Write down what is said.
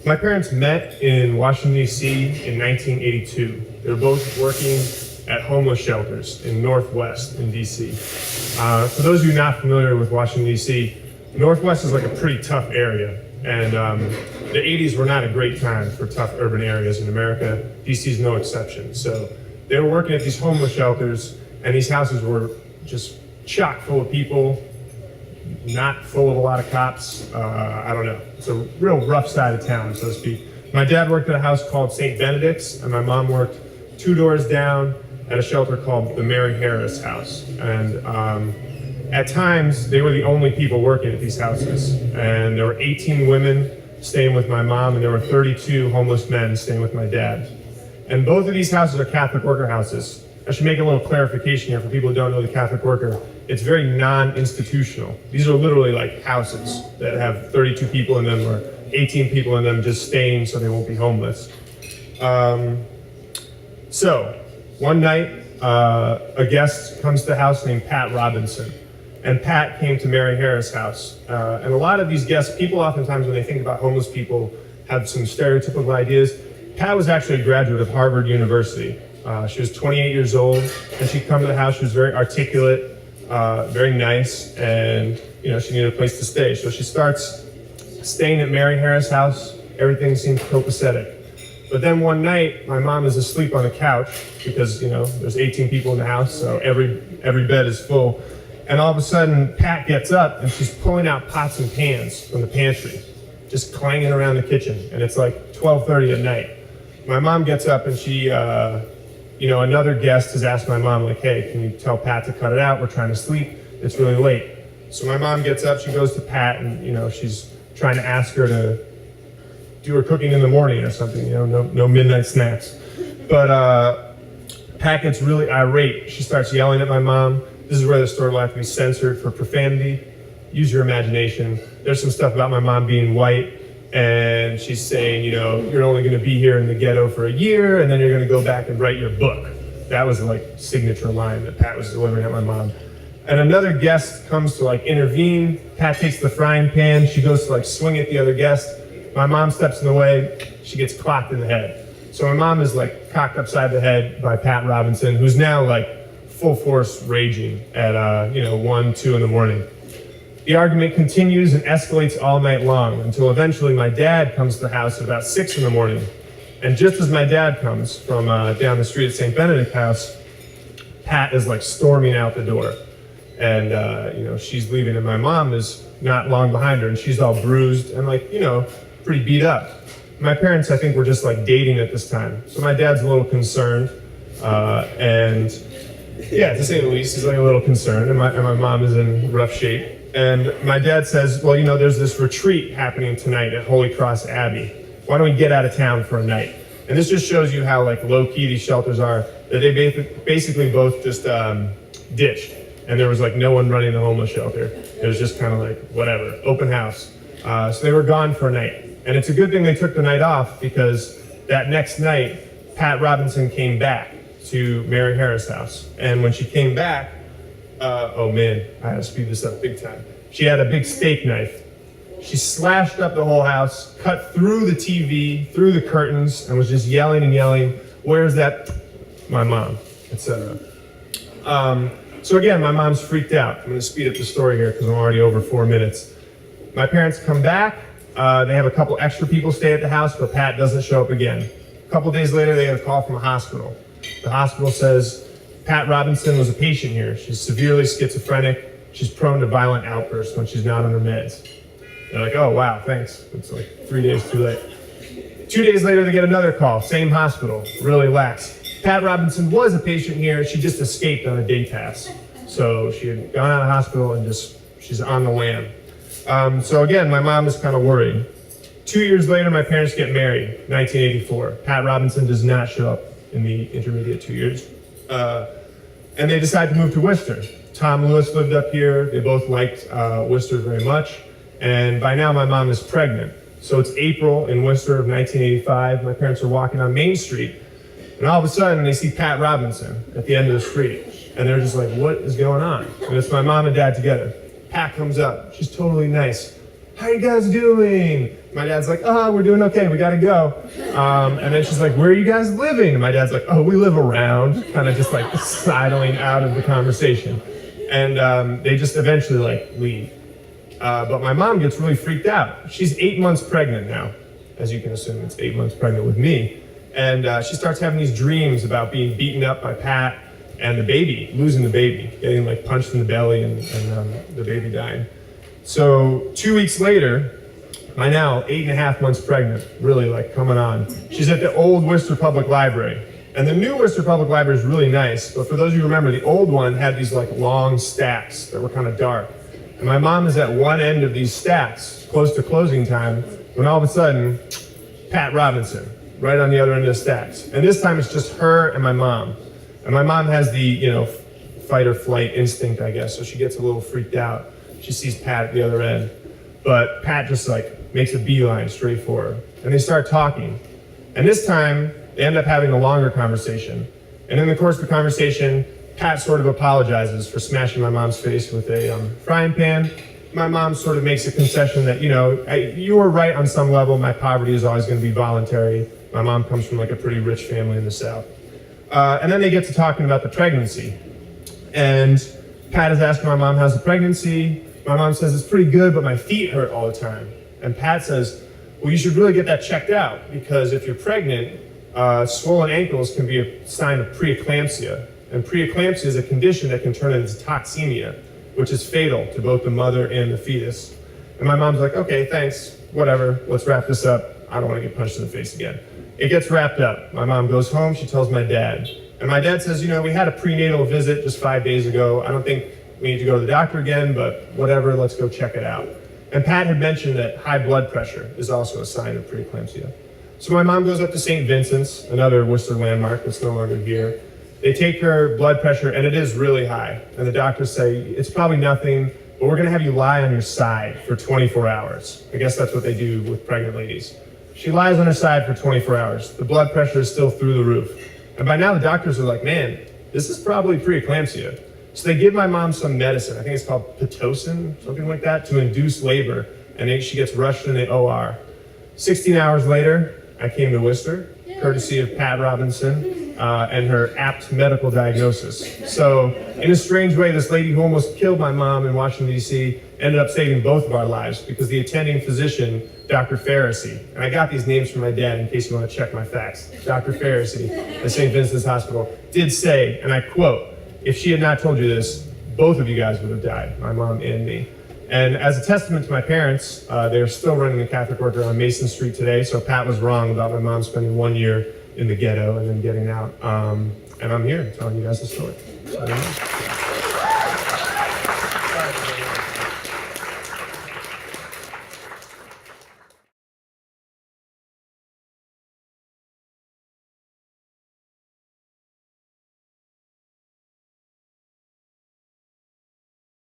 My parents met in Washington, D.C. in 1982. They were both working at homeless shelters in Northwest in D.C. For those of you not familiar with Washington, D.C., Northwest is like a pretty tough area. And the 80s were not a great time for tough urban areas in America. D.C. is no exception. So they were working at these homeless shelters, and these houses were just chock full of people, not full of a lot of cops. I don't know. It's a real rough side of town, so to speak. My dad worked at a house called St. Benedict's, and my mom worked 2 doors down at a shelter called the Mary Harris House. And at times, they were the only people working at these houses. And there were 18 women staying with my mom, and there were 32 homeless men staying with my dad. And both of these houses are Catholic worker houses. I should make a little clarification here for people who don't know the Catholic worker. It's very non-institutional. These are literally like houses that have 32 people in them or 18 people in them just staying so they won't be homeless. So one night, a guest comes to the house named Pat Robinson. And Pat came to Mary Harris' house. And a lot of these guests, people oftentimes when they think about homeless people have some stereotypical ideas. Pat was actually a graduate of Harvard University. She was 28 years old, and she'd come to the house. She was very articulate, very nice, and she needed a place to stay. So she starts staying at Mary Harris' house. Everything seems copacetic. But then one night, my mom is asleep on the couch because there's 18 people in the house, so every bed is full. And all of a sudden, Pat gets up and she's pulling out pots and pans from the pantry, just clanging around the kitchen. And it's like 12:30 at night. My mom gets up and she, another guest has asked my mom, like, hey, can you tell Pat to cut it out? We're trying to sleep. It's really late. So my mom gets up, she goes to Pat, and, she's trying to ask her to do her cooking in the morning or something, no midnight snacks. But Pat gets really irate. She starts yelling at my mom. This is where the story will have to be censored for profanity. Use your imagination. There's some stuff about my mom being white, and she's saying, you're only going to be here in the ghetto for a year, and then you're going to go back and write your book. That was like signature line that Pat was delivering at my mom. And another guest comes to intervene. Pat takes the frying pan. She goes to swing at the other guest. My mom steps in the way. She gets clocked in the head. So my mom is cocked upside the head by Pat Robinson, who's now full force raging at 1, 2 in the morning. The argument continues and escalates all night long until eventually my dad comes to the house at about 6 in the morning. And just as my dad comes from down the street at St. Benedict House, Pat is storming out the door. And she's leaving, and my mom is not long behind her, and she's all bruised and pretty beat up. My parents, I think, were just dating at this time. So my dad's a little concerned, and yeah, to say the least, he's a little concerned, and my mom is in rough shape. And my dad says, well, there's this retreat happening tonight at Holy Cross Abbey. Why don't we get out of town for a night? And this just shows you how low-key these shelters are, that they basically both just ditched. And there was no one running the homeless shelter. It was just kind of whatever, open house. So they were gone for a night. And it's a good thing they took the night off, because that next night, Pat Robinson came back to Mary Harris' house. And when she came back, oh man, I had to speed this up big time. She had a big steak knife. She slashed up the whole house, cut through the TV, through the curtains, and was just yelling and yelling, where's that, my mom, etc. So again, my mom's freaked out. I'm gonna speed up the story here because I'm already over 4 minutes. My parents come back. They have a couple extra people stay at the house, but Pat doesn't show up again. A couple days later, they get a call from a hospital. The hospital says, Pat Robinson was a patient here. She's severely schizophrenic. She's prone to violent outbursts when she's not on her meds. They're like, oh, wow, thanks. It's 3 days too late. 2 days later, they get another call, same hospital, really lax. Pat Robinson was a patient here. She just escaped on a day pass. So she had gone out of the hospital and she's on the lam. So again, my mom is kind of worried. 2 years later, my parents get married, 1984. Pat Robinson does not show up in the intermediate 2 years. And they decide to move to Worcester. Tom Lewis lived up here. They both liked Worcester very much. And by now, my mom is pregnant. So it's April in Worcester of 1985. My parents are walking on Main Street. And all of a sudden, they see Pat Robinson at the end of the street. And they're just like, what is going on? And it's my mom and dad together. Pat comes up. She's totally nice. how you guys doing? My dad's like, oh, we're doing okay, we gotta go. And then she's like, where are you guys living? And my dad's like, oh, we live around, kind of just like sidling out of the conversation. And they just eventually like leave. But my mom gets really freaked out. She's 8 months pregnant now. As you can assume, it's 8 months pregnant with me. And she starts having these dreams about being beaten up by Pat and the baby, losing the baby, getting like punched in the belly and the baby dying. So 2 weeks later, my now 8.5 months pregnant, really like coming on. She's at the old Worcester Public Library. And the new Worcester Public Library is really nice, but for those of you who remember, the old one had these like long stacks that were kind of dark. And my mom is at one end of these stacks, close to closing time, when all of a sudden, Pat Robinson, right on the other end of the stacks. And this time it's just her and my mom. And my mom has the, fight or flight instinct, I guess, so she gets a little freaked out. She sees Pat at the other end. But Pat just like makes a beeline straight for her. And they start talking. And this time, they end up having a longer conversation. And in the course of the conversation, Pat sort of apologizes for smashing my mom's face with a frying pan. My mom sort of makes a concession that, you were right on some level. My poverty is always going to be voluntary. My mom comes from like a pretty rich family in the South. And then they get to talking about the pregnancy. And Pat is asking my mom, how's the pregnancy? My mom says, it's pretty good, but my feet hurt all the time. And Pat says, well, you should really get that checked out, because if you're pregnant, swollen ankles can be a sign of preeclampsia. And preeclampsia is a condition that can turn into toxemia, which is fatal to both the mother and the fetus. And my mom's like, okay, thanks, whatever, let's wrap this up. I don't want to get punched in the face again. It gets wrapped up. My mom goes home, she tells my dad. And my dad says, we had a prenatal visit just 5 days ago. I don't think we need to go to the doctor again, but whatever, let's go check it out. And Pat had mentioned that high blood pressure is also a sign of preeclampsia. So my mom goes up to St. Vincent's, another Worcester landmark that's no longer here. They take her blood pressure, and it is really high. And the doctors say, it's probably nothing, but we're gonna have you lie on your side for 24 hours. I guess that's what they do with pregnant ladies. She lies on her side for 24 hours. The blood pressure is still through the roof. And by now the doctors are like, man, this is probably preeclampsia. So they give my mom some medicine, I think it's called Pitocin, something like that, to induce labor. And then she gets rushed in the OR. 16 hours later, I came to Worcester, courtesy of Pat Robinson and her apt medical diagnosis. So in a strange way, this lady who almost killed my mom in Washington, D.C. ended up saving both of our lives, because the attending physician, Dr. Farrisee, and I got these names from my dad in case you want to check my facts, Dr. Farrisee at St. Vincent's Hospital, did say, and I quote, if she had not told you this, both of you guys would have died, my mom and me. And as a testament to my parents, they're still running the Catholic Order on Mason Street today, so Pat was wrong about my mom spending 1 year in the ghetto and then getting out. And I'm here telling you guys the story. So,